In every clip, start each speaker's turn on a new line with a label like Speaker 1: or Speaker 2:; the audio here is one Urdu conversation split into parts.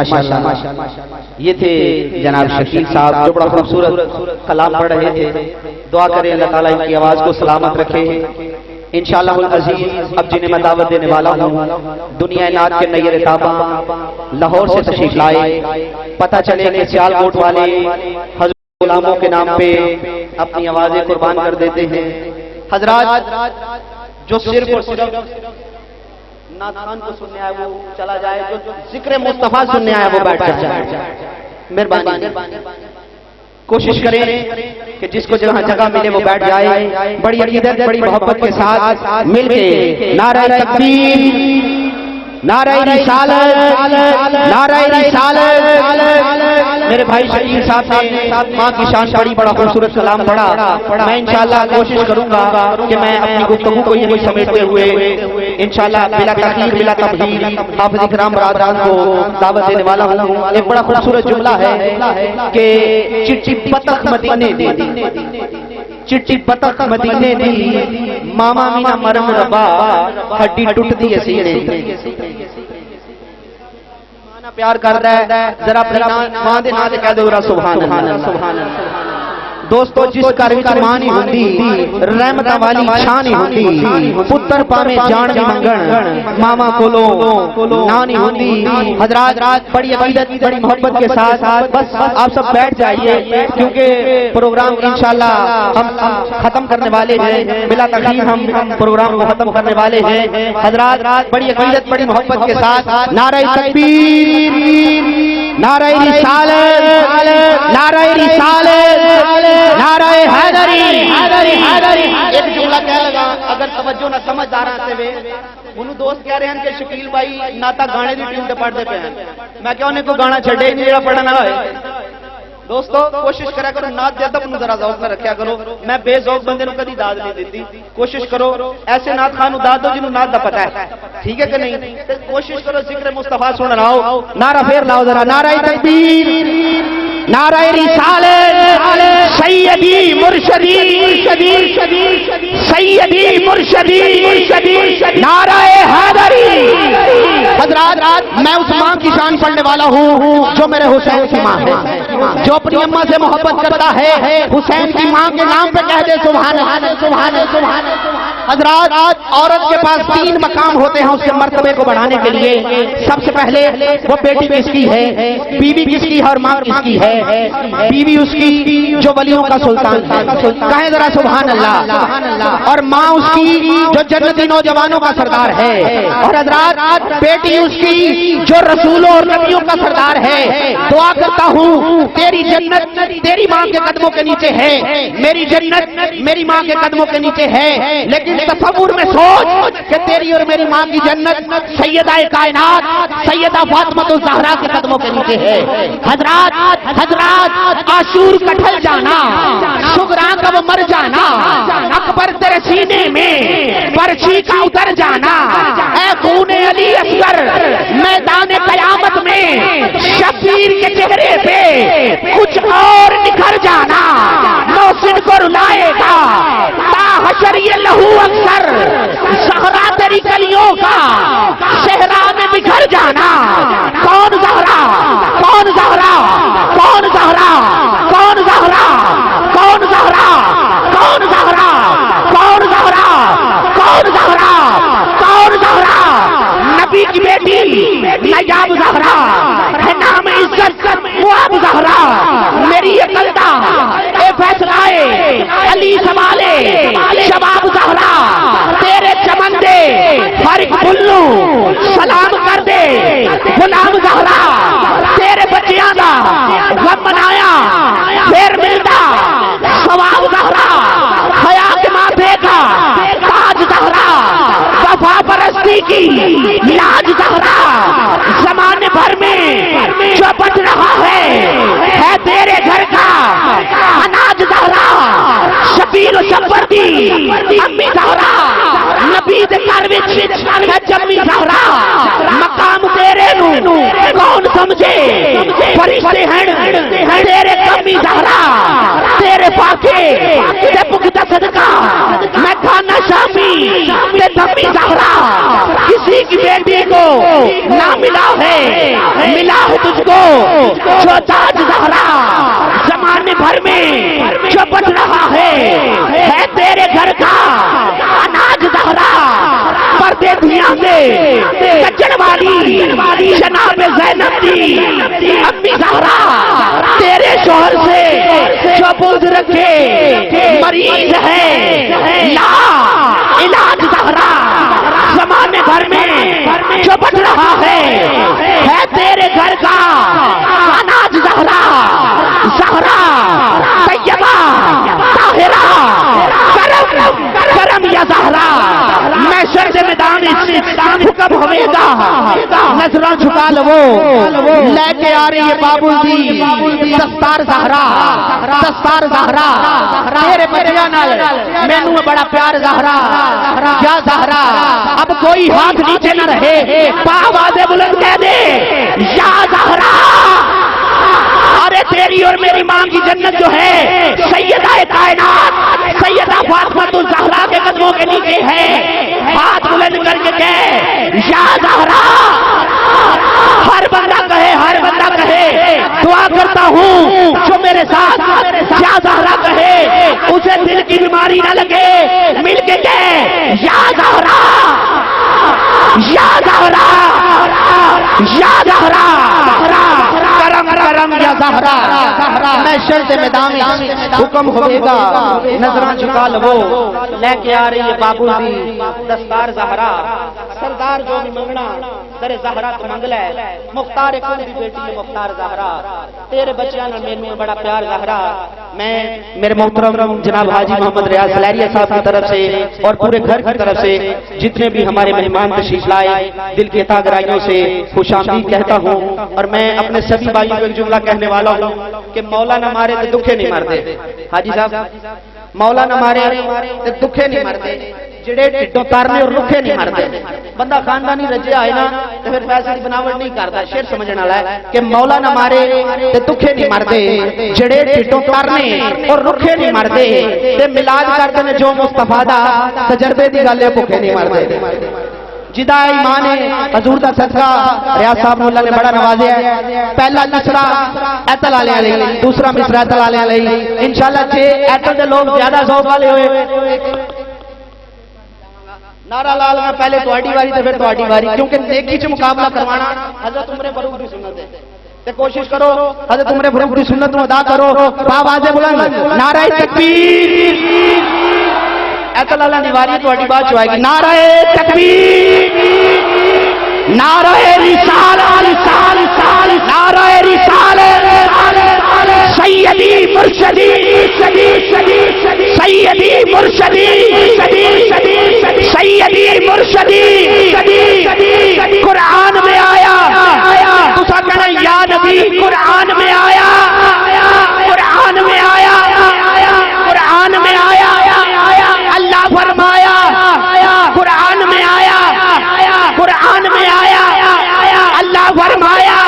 Speaker 1: ماشاءاللہ یہ تھے جناب شکیل صاحب جو بڑا خوبصورت کلام پڑھ رہے تھے. دعا کریں اللہ تعالیٰ ان کی آواز کو سلامت رکھے انشاءاللہ العزیز. اب جنہیں میں دعوت دینے والا ہوں دنیا نات کے نیر تاباں لاہور سے تشریف لائے. پتہ چلے کہ سیال کوٹ والے حضرت غلاموں کے نام پہ اپنی آوازیں قربان کر دیتے ہیں. حضرات جو صرف اور صرف نعت خوان کو سننے آئے وہ چلا جائے, جو ذکر مصطفیٰ سننے آئے وہ بیٹھ جائے. مہربانی کوشش کریں کہ جس کو جہاں جگہ ملے وہ بیٹھ جائے. بڑی عقیدت بڑی محبت کے ساتھ مل کے نعرہ تکبیر, نعرہ رسالت, نعرہ رسالت. میرے بھائی شکیل صاحب نے ماں کی شان پڑھی, بڑا خوبصورت کلام پڑھا. میں انشاءاللہ کوشش کروں گا کہ میں اپنی گفتگو کو یہ سمیٹتے ہوئے انشاءاللہ بلا تاخیر بلا تبدیل حافظ اکرام برادران کو دعوت دینے والا ہوں. ایک بڑا خوبصورت جملہ ہے کہ چٹی پتک مدینے دی, چٹی پتک مدینے دی, ماما مینا مرم ربا ہڈی ٹوٹ دی سینے. پیار کرتا ہے ذرا اپنی ماں دے نام تے کہہ دو سبحان اللہ. سبحان اللہ. دوستو جس گھر وچ ماں نہیں ہوندی رحمتاں والی چھاں نہیں ہوندی, پتر پاویں جان دی منگن ماما کولوں نہ نہیں ہوندی. حضرات بڑی عقیدت بڑی محبت کے ساتھ بس آپ سب بیٹھ جائیے کیونکہ پروگرام انشاءاللہ ہم ختم کرنے والے ہیں. بلا تاخیر ہم پروگرام کو ختم کرنے والے ہیں. حضرات بڑی عقیدت بڑی محبت کے ساتھ نعرہ تکبیر, نعرہ رسالت, نعرہ رسالت, نعرہ حیدری. ایک جملہ کہہ لگا اگر توجہ نہ سمجھداراں تے وے انہوں دوست کہہ رہے ہیں کہ شکیل بھائی ناتا گانے دی ٹیون تے پڑھدے پے ہیں. میں کہ انہیں کوئی گانا چھڈے ہی نہیں جڑا پڑھنا ہوئے. دوستو کوشش کریا کرو نعت دے ادب نوں ذرا ذوق نہ رکھیا کرو. میں بے ذوق بندے نوں کدی داد نہیں دیتی. کوشش کرو ایسے نعت خان نوں داد دو جنوں نعت دا پتہ ہے, ٹھیک ہے کہ نہیں. تے کوشش کرو ذکر مصطفیٰ سن لاؤ. نعرہ پھر لاؤ ذرا, نعرہ تکبیر, نعرہ رسالت, سیدی مرشدی, سیدی مرشدی, نعرہ حیدری. حضرات میں اس ماں کی شان پڑھنے والا ہوں جو میرے حسین کی ماں ہے, جو اپنی اماں سے محبت کرتا ہے حسین کی ماں کے نام پہ کہہ دے سبحان اللہ, سبحان اللہ, سبحان اللہ. حضرات عورت کے پاس 3 مقام ہوتے ہیں اس کے مرتبے کو بڑھانے کے لیے. سب سے پہلے وہ بیٹی کس کی ہے, بیوی کس کی ہے اور ماں کس کی ہے. بیوی اس کی جو ولیوں کا سلطان ہے, کہیں ذرا سبحان اللہ. اور ماں اس کی جو جنتی نوجوانوں کا سردار ہے. اور حضرات بیٹی اس کی جو رسولوں اور نبیوں کا سردار ہے. دعا کرتا ہوں تیری جنت تیری ماں کے قدموں کے نیچے ہے, میری جنت میری ماں کے قدموں کے نیچے ہے. لیکن تصور میں سوچ کہ تیری اور میری ماں کی جنت سیدہ کائنات سیدہ فاطمہ الزہرا کے قدموں کے نیچے ہے. حضرات عاشور کٹھل جانا, شگراں کا وہ مر جانا, اکبر تیرے سینے میں پرچی کا اتر جانا, اے خون علی اصغر میدان قیامت میں شبیر کے چہرے پہ کچھ اور نکھر جانا. محسن کو رلائے گا تا حشر یہ لہو اکثر, زہرا تیری گلیوں کا صحرا میں بکھر جانا. کون زہرا, کون زہرا, کون زہرا, کون زہرا, کون زہرا, کون زہرا, کون زہرا, کون زہرا, کون زہرا. نبی کی بیٹی نجاب زہرا ہے, نام عزت مواب زہرا. میری یہ قلدہ اے فیصلائے علی سوالے شباب زہرا. تیرے چمن دے فارغ بلو سلام کر دے غلام زہرا. تیرے بچیاں دا غم منایا پھر ملتا ثواب زہرا. حیات ماتھے کا تاج زہرا, وفا پرستی کی لاج زہرا. زمانے بھر میں جو بچ رہا ہے تیرے گھر کا اناج زہرا. شبیر و شبر دی امی زہرا, نبی دے گھر وچ ہے جمی زہرا. مقام تیرے نو کون سمجھے, فرشتے ہیں تیرے کمی زہرا. تیرے پاکے تے بغدہ صدقہ میں جانا شامی تے دمی زہرا کسی کی بیٹی کو نہ ملا ہے تجھ کو جو تاج زہرا زمانے بھر میں جو بچ رہا ہے تیرے گھر کا اناج زہرا پردے دھیاں سے کچڑ والی جناب زینب دی امی زہرا تیرے شوہر سے جو بغض رکھے مریض ہے لا علاج زہرا زمانے بھر میں جو بچ رہا ہے تیرے گھر کا اناج زہرا طیبہ طاہرہ کرم یا زہرا میں شرط میدان حکم ہوئے گا نظروں جھکا لو لے کے آ رہی ہے بابو دی دستار زہرا تیرے بچیاں نال مینوں بڑا پیار زہرا یا زہرا اب کوئی ہاتھ نیچے نہ رہے آواز بلند کہہ دے یا زہرا ارے تیری اور میری ماں کی جنت جو ہے سیدہ کائنات سیدہ فاطمہ الزہرا کے قدموں کے نیچے ہے ہاتھ بلند کر کے کہے یا زہرا ہر بندہ کہے دعا کرتا ہوں جو میرے ساتھ یا زہرا کہے اسے دل کی بیماری نہ لگے مل کے کہے یا زہرا یا زہرا یا زہرا کرم یا زہرا میں شرط میدان حکم ہوئے گا نظران جھکا لو لے کے آ رہی ہے بابو دی دستار زہرا سردار جو بھی منگنا در زہرا تو منگ لے مختار کون دی بیٹی ہے مختار زہرا تیرے بچیاں نے میرے بڑا پیار زہرا میں میرے محترم جناب حاجی محمد ریاض سلیریہ صاحب کی طرف سے اور پورے گھر کی طرف سے جتنے بھی ہمارے مہمان تشریف لائے دل کی عطا گرائیوں سے خوش آمدید کہتا ہوں اور میں اپنے سبھی بھائیوں کو ایک جملہ کہنے والا ہوں کہ مولا نہ مارے تو دکھے نہیں مرتے حاجی صاحب مولا نہ مارے تو دکھے نہیں مرتے جڑے ٹھڈوں تارنے اور رکھے نہیں مرتے بندہ خاندانی رجے آئے نا تو پھر پیسے کی بناوٹ نہیں کرتا شعر سمجھنے والا ہے کہ مولا نہ مارے تے دکھے نہیں مرتے جڑے ٹھڈوں تارنے اور رکھے نہیں مرتے تے ملاد کرتے نے جو مصطفیٰ دا تجربے دی گل ہے بھوکے نہیں مرتے جدا ایمان ہے حضور دا صدقہ ریاض صاحب اللہ نے بڑا نوازیا ہے پہلا مصرع ایتل والے علی دوسرا مصرع ایتل والے علی انشاءاللہ جے ایتل دے لوگ زیادہ ذوق والے ہوئے نعرہ لال میں پہلے تواڈی واری تے پھر تواڈی واری کیونکہ نیکی چ مقابلہ کروانا حضرت عمر فاروق دی سنت ہے تے کوشش کرو حضرت عمر فاروق دی سنت نو ادا کرو آواز بلند نعرہ تکبیر ایتل اللہ نیواری تواڈی بات چوائے گی نعرہ تکبیر نعرہ رسالت نعرہ رسالت سیدی مرشدی سیدی مرشدی سیدی مرشدی قرآن میں آیا تو سا کہنا یا نبی قرآن میں آیا قرآن میں آیا قرآن میں آیا اللہ فرمایا قرآن میں آیا قرآن میں آیا اللہ فرمایا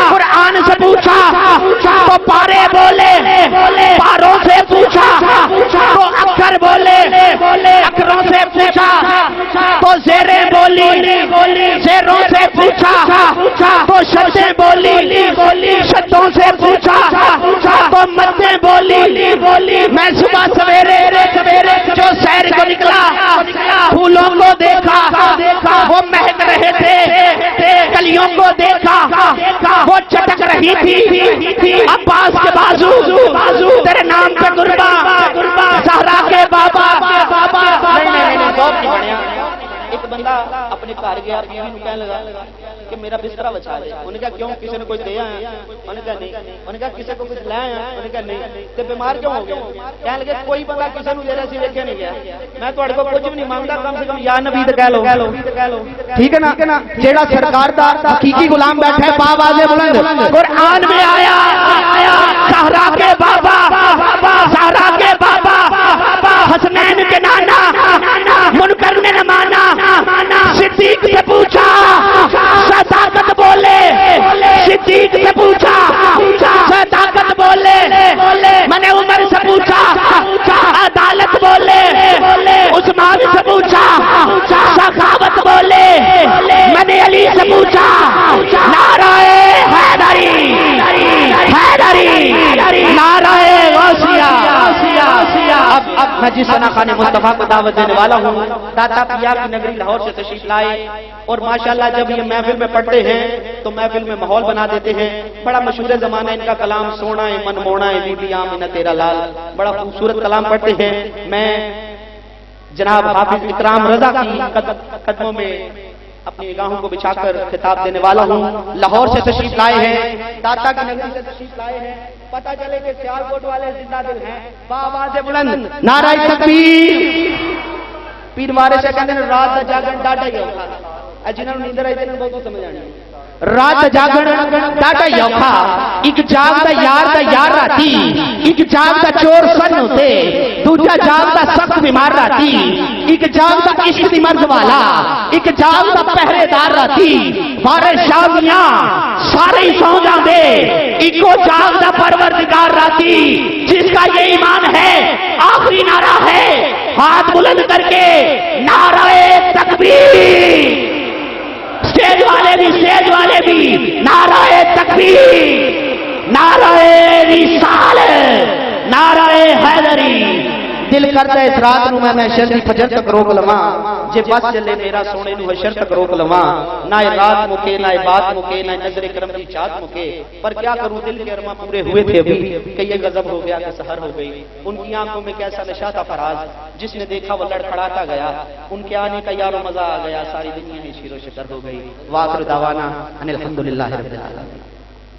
Speaker 1: قرآن سے پوچھا تو پارے بولے پاروں سے پوچھا تو اکھر بولے اکھروں سے پوچھا تو زیریں بولی زیروں سے پوچھا تو شدیں بولی شدوں سے پوچھا تو مدیں بولی میں صبح سویرے جو سیر کو نکلا پھولوں کو دیکھا وہ مہک رہے تھے کلیوں کو دیکھا وہ چٹک رہی تھی عباس کے بازو تیرے نام پہ قربا زہرا کے بابا ایک بندہ اپنے گھر گیا بیوی نو کہنے لگا کہ میرا بسترا بچا لے انہوں نے کہا کیوں کسی نے کوئی دیا ہے انہوں نے کہا نہیں انہوں نے کہا کسی کو کچھ لائے ہیں انہوں نے کہا نہیں تے بیمار کیوں ہو گیا کہنے لگے کوئی بندہ کسی نے میرے سے دیکھے نہیں گیا میں تہاڈے کو کچھ بھی نہیں مانگدا کم سے کم یا نبی تے کہہ لو ٹھیک ہے نا جیڑا سرکار دا حقیقی غلام بیٹھا ہے پا آواز بلند قرآن میں آیا زہرا کے بابا زہرا کے بابا حسنین کے نانا منکر نے نہ مانا صدیق سے پوچھا صداقت بولے صدیق سے پوچھا صداقت بولے میں نے عمر سے پوچھا عدالت بولے
Speaker 2: خان مصطفیٰ کو دعوت دینے والا ہوں۔ داتا پیا کی نگری لاہور سے تشریف لائے اور ماشاءاللہ جب یہ محفل میں پڑھتے ہیں تو محفل میں ماحول بنا دیتے ہیں۔ بڑا مشہور زمانہ ان کا کلام سونا ہے من مونا ہے بی بی آمینہ تیرا لال، بڑا خوبصورت کلام پڑھتے ہیں۔ میں جناب حافظ اکرام رضا کی قدموں میں اپنی نگاہوں کو بچھا کر خطاب دینے والا ہوں۔ لاہور سے تشریف لائے ہیں، داتا کی نگری سے تشریف لائے ہیں۔ پتہ چلے کہ سیالکوٹ والے زندہ دل ہیں، بآواز بلند نعرہ تکبیر۔ پیر مارے سے کہتے ہیں رات دا جاگن ڈاٹا ہی ہوگا، جنہوں نے نیندر آئی تھی بہت سمجھ آنی رات جاگن ڈاٹا ہی ہوگا۔ ایک جاگ دا یار راتی، ایک جاگ دا چور سن ہوتے، دوجا جاگ دا سخت بیمار راتی، ایک جاگ دا عشق دی مرض والا، ایک جاگ دا پہرے دار راتی، بارے شامیاں سارے ہی سو جان دے، ایکو جاگ دا پروردگار راتی، جس کا یہ ایمان ہے آخری نعرہ ہے، ہاتھ بلند کر کے نعرہ تکبیر۔ اسٹیج والے بھی نعرہ تکبیر، نعرہ رسالت، نعرہ حیدری۔ دل کرتا ہے اس رات نو میں شر دی فجر تک روک لواں، جے بس چلے میرا سونے نو حشر تک روک لواں، نہ رات مکے نہ بات مکے نہ نظر کرم دی چاہت مکے، پر کیا کروں دل کے ارماں پورے ہوئے تھے ابھی کہ یہ غضب ہو گیا کہ سحر ہو گئی۔ ان کی آنکھوں میں کیسا نشہ تھا فراز، جس نے دیکھا وہ لڑکھڑاتا گیا، ان کے آنے کا یار و مزہ آ گیا، ساری دنیا ہی شیر و شکر ہو گئی۔ وآخر دعوانا ان الحمدللہ رب العالمین۔